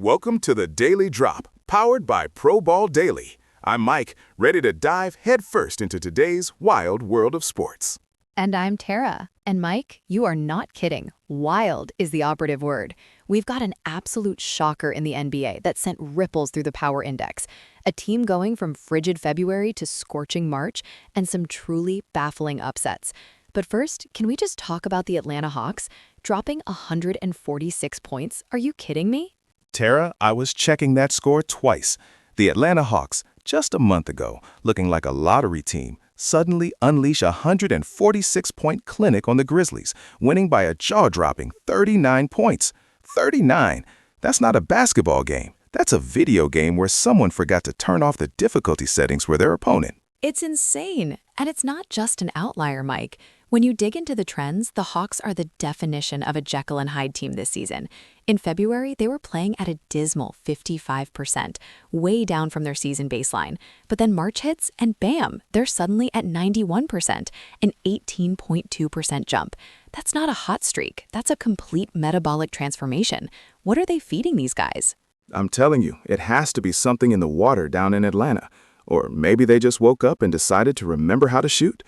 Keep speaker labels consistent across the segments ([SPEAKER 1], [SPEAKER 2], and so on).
[SPEAKER 1] Welcome to the Daily Drop, powered by Pro Ball Daily. I'm Mike, ready to dive headfirst into today's wild world of sports.
[SPEAKER 2] And I'm Tara. And Mike, you are not kidding. Wild is the operative word. We've got an absolute shocker in the NBA that sent ripples through the power index. A team going from frigid February to scorching March, and some truly baffling upsets. But first, can we just talk about the Atlanta Hawks? Dropping 146 points? Are you kidding me?
[SPEAKER 1] Tara, I was checking that score twice. The Atlanta Hawks, just a month ago, looking like a lottery team, suddenly unleash a 146-point clinic on the Grizzlies, winning by a jaw-dropping 39 points. 39! That's not a basketball game. That's a video game where someone forgot to turn off the difficulty settings for their opponent.
[SPEAKER 2] It's insane. And it's not just an outlier, Mike. When you dig into the trends, the Hawks are the definition of a Jekyll and Hyde team this season. In February, they were playing at a dismal 55%, way down from their season baseline. But then March hits, and bam, they're suddenly at 91%, an 18.2% jump. That's not a hot streak. That's a complete metabolic transformation. What are they feeding these guys?
[SPEAKER 1] I'm telling you, it has to be something in the water down in Atlanta. Or maybe they just woke up and decided to remember how to shoot.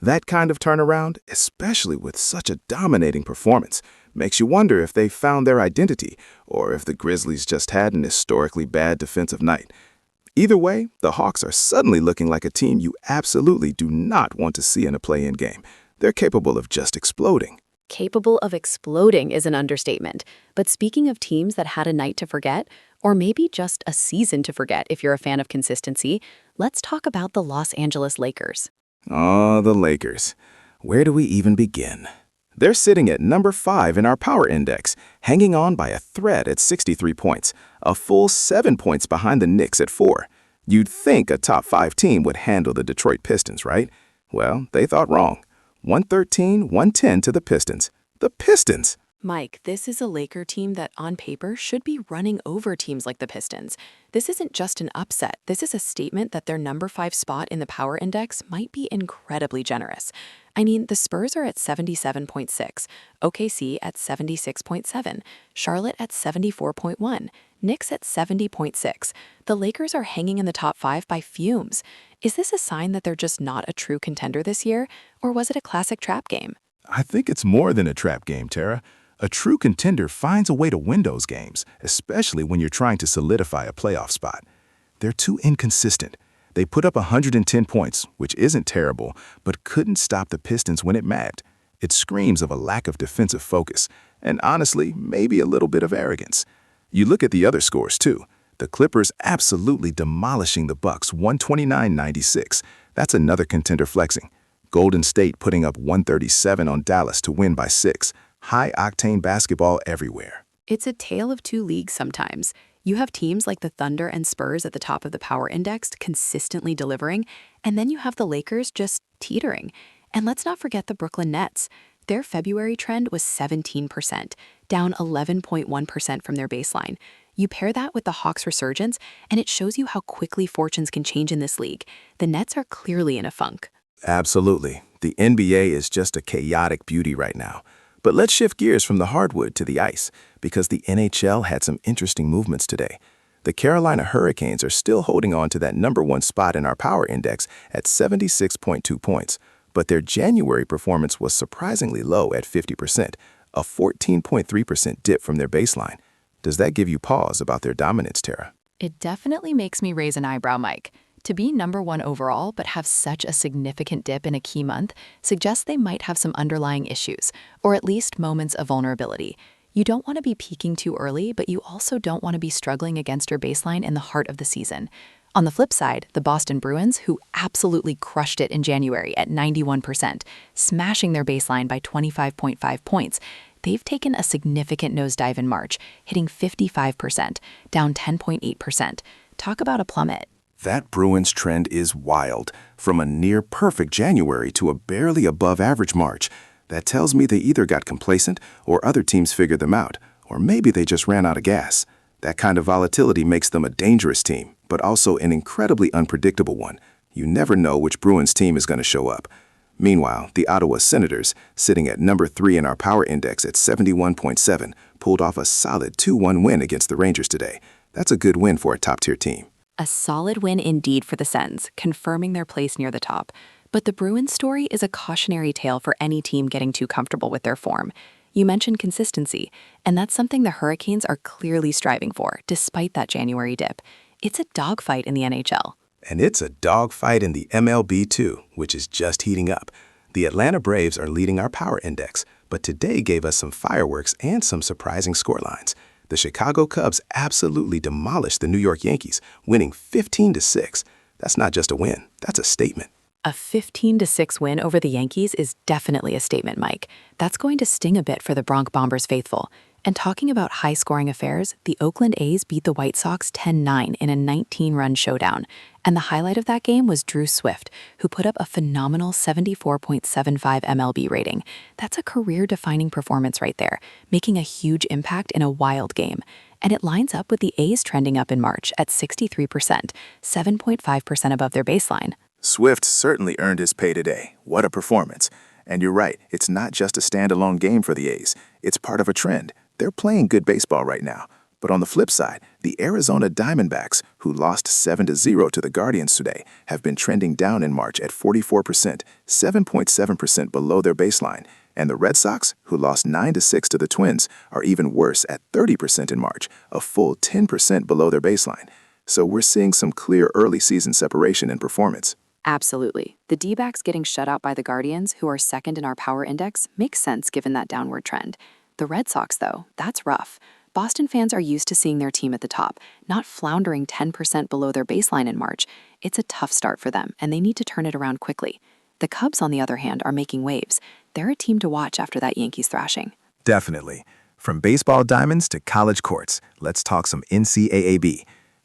[SPEAKER 1] That kind of turnaround, especially with such a dominating performance, makes you wonder if they found their identity or if the Grizzlies just had an historically bad defensive night. Either way, the Hawks are suddenly looking like a team you absolutely do not want to see in a play-in game. They're capable of just exploding.
[SPEAKER 2] Capable of exploding is an understatement. But speaking of teams that had a night to forget, or maybe just a season to forget if you're a fan of consistency, let's talk about the Los Angeles Lakers.
[SPEAKER 1] Oh, the Lakers. Where do we even begin? They're sitting at number 5 in our power index, hanging on by a thread at 63 points, a full 7 points behind the Knicks at 4. You'd think a top 5 team would handle the Detroit Pistons, right? Well, they thought wrong. 113-110 to the Pistons. The Pistons!
[SPEAKER 2] Mike, this is a Laker team that on paper should be running over teams like the Pistons. This isn't just an upset. This is a statement that their number 5 spot in the power index might be incredibly generous. I mean, the Spurs are at 77.6, OKC at 76.7, Charlotte at 74.1, Knicks at 70.6. The Lakers are hanging in the top 5 by fumes. Is this a sign that they're just not a true contender this year, or was it a classic trap game?
[SPEAKER 1] I think it's more than a trap game, Tara. A true contender finds a way to win those games, especially when you're trying to solidify a playoff spot. They're too inconsistent. They put up 110 points, which isn't terrible, but couldn't stop the Pistons when it mattered. It screams of a lack of defensive focus, and honestly, maybe a little bit of arrogance. You look at the other scores, too. The Clippers absolutely demolishing the Bucks 129-96. That's another contender flexing. Golden State putting up 137 on Dallas to win by 6. High-octane basketball everywhere.
[SPEAKER 2] It's a tale of two leagues sometimes. You have teams like the Thunder and Spurs at the top of the power index consistently delivering, and then you have the Lakers just teetering. And let's not forget the Brooklyn Nets. Their February trend was 17%, down 11.1% from their baseline. You pair that with the Hawks' resurgence, and it shows you how quickly fortunes can change in this league. The Nets are clearly in a funk.
[SPEAKER 1] Absolutely. The NBA is just a chaotic beauty right now. But let's shift gears from the hardwood to the ice, because the NHL had some interesting movements today. The Carolina Hurricanes are still holding on to that number 1 spot in our power index at 76.2 points, but their January performance was surprisingly low at 50%, a 14.3% dip from their baseline. Does that give you pause about their dominance, Tara?
[SPEAKER 2] It definitely makes me raise an eyebrow, Mike. To be number 1 overall but have such a significant dip in a key month suggests they might have some underlying issues, or at least moments of vulnerability. You don't want to be peaking too early, but you also don't want to be struggling against your baseline in the heart of the season. On the flip side, the Boston Bruins, who absolutely crushed it in January at 91%, smashing their baseline by 25.5 points, they've taken a significant nosedive in March, hitting 55%, down 10.8%. Talk about a plummet.
[SPEAKER 1] That Bruins trend is wild. From a near-perfect January to a barely above-average March. That tells me they either got complacent or other teams figured them out, or maybe they just ran out of gas. That kind of volatility makes them a dangerous team, but also an incredibly unpredictable one. You never know which Bruins team is going to show up. Meanwhile, the Ottawa Senators, sitting at number 3 in our power index at 71.7, pulled off a solid 2-1 win against the Rangers today. That's a good win for a top-tier team.
[SPEAKER 2] A solid win indeed for the Sens, confirming their place near the top. But the Bruins story is a cautionary tale for any team getting too comfortable with their form. You mentioned consistency, and that's something the Hurricanes are clearly striving for, despite that January dip. It's a dogfight in the NHL.
[SPEAKER 1] And it's a dogfight in the MLB too, which is just heating up. The Atlanta Braves are leading our power index, but today gave us some fireworks and some surprising scorelines. The Chicago Cubs absolutely demolished the New York Yankees, winning 15-6. That's not just a win, that's a statement.
[SPEAKER 2] A 15-6 win over the Yankees is definitely a statement, Mike. That's going to sting a bit for the Bronx Bombers faithful. And talking about high-scoring affairs, the Oakland A's beat the White Sox 10-9 in a 19-run showdown. And the highlight of that game was Drew Swift, who put up a phenomenal 74.75 MLB rating. That's a career-defining performance right there, making a huge impact in a wild game. And it lines up with the A's trending up in March at 63%, 7.5% above their baseline.
[SPEAKER 1] Swift certainly earned his pay today. What a performance. And you're right, it's not just a standalone game for the A's. It's part of a trend. They're playing good baseball right now. But on the flip side, the Arizona Diamondbacks, who lost 7-0 to the Guardians today, have been trending down in March at 44%, 7.7% below their baseline. And the Red Sox, who lost 9-6 to the Twins, are even worse at 30% in March, a full 10% below their baseline. So we're seeing some clear early season separation in performance.
[SPEAKER 2] Absolutely. The D-backs getting shut out by the Guardians, who are second in our power index, makes sense given that downward trend. The Red Sox, though, that's rough. Boston fans are used to seeing their team at the top, not floundering 10% below their baseline in March. It's a tough start for them, and they need to turn it around quickly. The Cubs, on the other hand, are making waves. They're a team to watch after that Yankees thrashing.
[SPEAKER 1] Definitely. From baseball diamonds to college courts, let's talk some NCAA.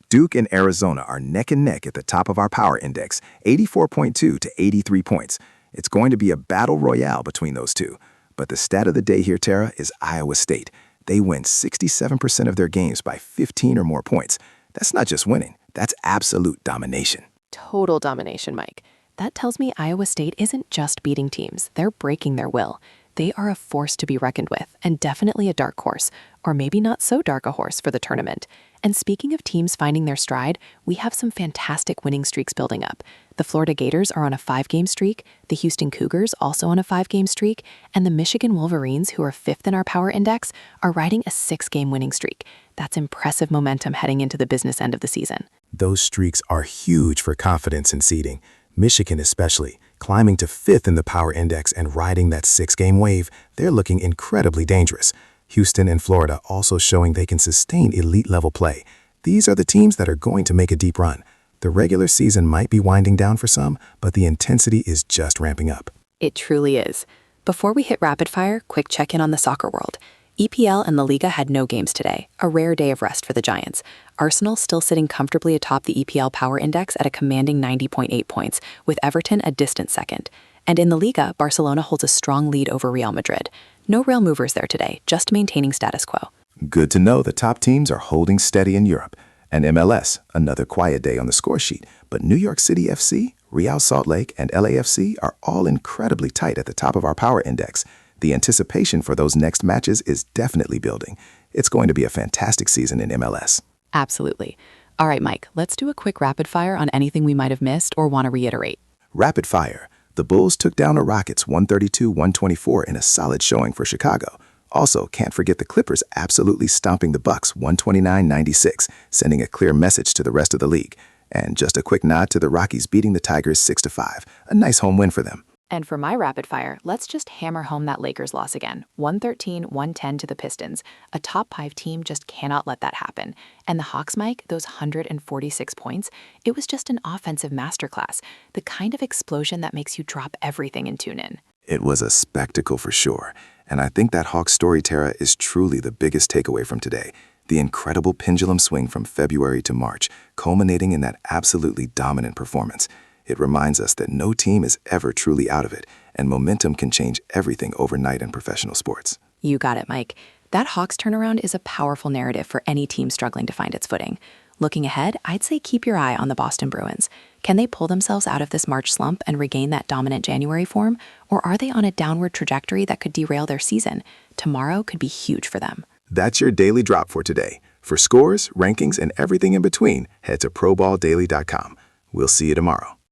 [SPEAKER 1] Duke and Arizona are neck and neck at the top of our power index, 84.2 to 83 points. It's going to be a battle royale between those two. But the stat of the day here, Tara, is Iowa State. They win 67% of their games by 15 or more points. That's not just winning, that's absolute domination.
[SPEAKER 2] Total domination, Mike. That tells me Iowa State isn't just beating teams, they're breaking their will. They are a force to be reckoned with, and definitely a dark horse, or maybe not so dark a horse for the tournament. And speaking of teams finding their stride, we have some fantastic winning streaks building up. The Florida Gators are on a 5-game streak, the Houston Cougars also on a 5-game streak, and the Michigan Wolverines, who are 5th in our power index, are riding a 6-game winning streak. That's impressive momentum heading into the business end of the season.
[SPEAKER 1] Those streaks are huge for confidence in seeding. Michigan especially, climbing to 5th in the power index and riding that 6-game wave, they're looking incredibly dangerous. Houston and Florida also showing they can sustain elite-level play. These are the teams that are going to make a deep run. The regular season might be winding down for some, but the intensity is just ramping up.
[SPEAKER 2] It truly is. Before we hit rapid fire, quick check-in on the soccer world. EPL and La Liga had no games today, a rare day of rest for the Giants. Arsenal still sitting comfortably atop the EPL power index at a commanding 90.8 points, with Everton a distant second. And in the Liga, Barcelona holds a strong lead over Real Madrid. No real movers there today, just maintaining status quo.
[SPEAKER 1] Good to know the top teams are holding steady in Europe. And MLS, another quiet day on the score sheet. But New York City FC, Real Salt Lake, and LAFC are all incredibly tight at the top of our power index. The anticipation for those next matches is definitely building. It's going to be a fantastic season in MLS.
[SPEAKER 2] Absolutely. All right, Mike, let's do a quick rapid fire on anything we might have missed or want to reiterate.
[SPEAKER 1] Rapid fire. The Bulls took down the Rockets 132-124 in a solid showing for Chicago. Also, can't forget the Clippers absolutely stomping the Bucks 129-96, sending a clear message to the rest of the league. And just a quick nod to the Rockies beating the Tigers 6-5, a nice home win for them.
[SPEAKER 2] And for my rapid fire, let's just hammer home that Lakers loss again. 113-110 to the Pistons. A top 5 team just cannot let that happen. And the Hawks, Mike, those 146 points, it was just an offensive masterclass. The kind of explosion that makes you drop everything and tune in.
[SPEAKER 1] It was a spectacle for sure. And I think that Hawks story, Tara, is truly the biggest takeaway from today. The incredible pendulum swing from February to March, culminating in that absolutely dominant performance. It reminds us that no team is ever truly out of it, and momentum can change everything overnight in professional sports.
[SPEAKER 2] You got it, Mike. That Hawks turnaround is a powerful narrative for any team struggling to find its footing. Looking ahead, I'd say keep your eye on the Boston Bruins. Can they pull themselves out of this March slump and regain that dominant January form? Or are they on a downward trajectory that could derail their season? Tomorrow could be huge for them.
[SPEAKER 1] That's your Daily Drop for today. For scores, rankings, and everything in between, head to ProBallDaily.com. We'll see you tomorrow.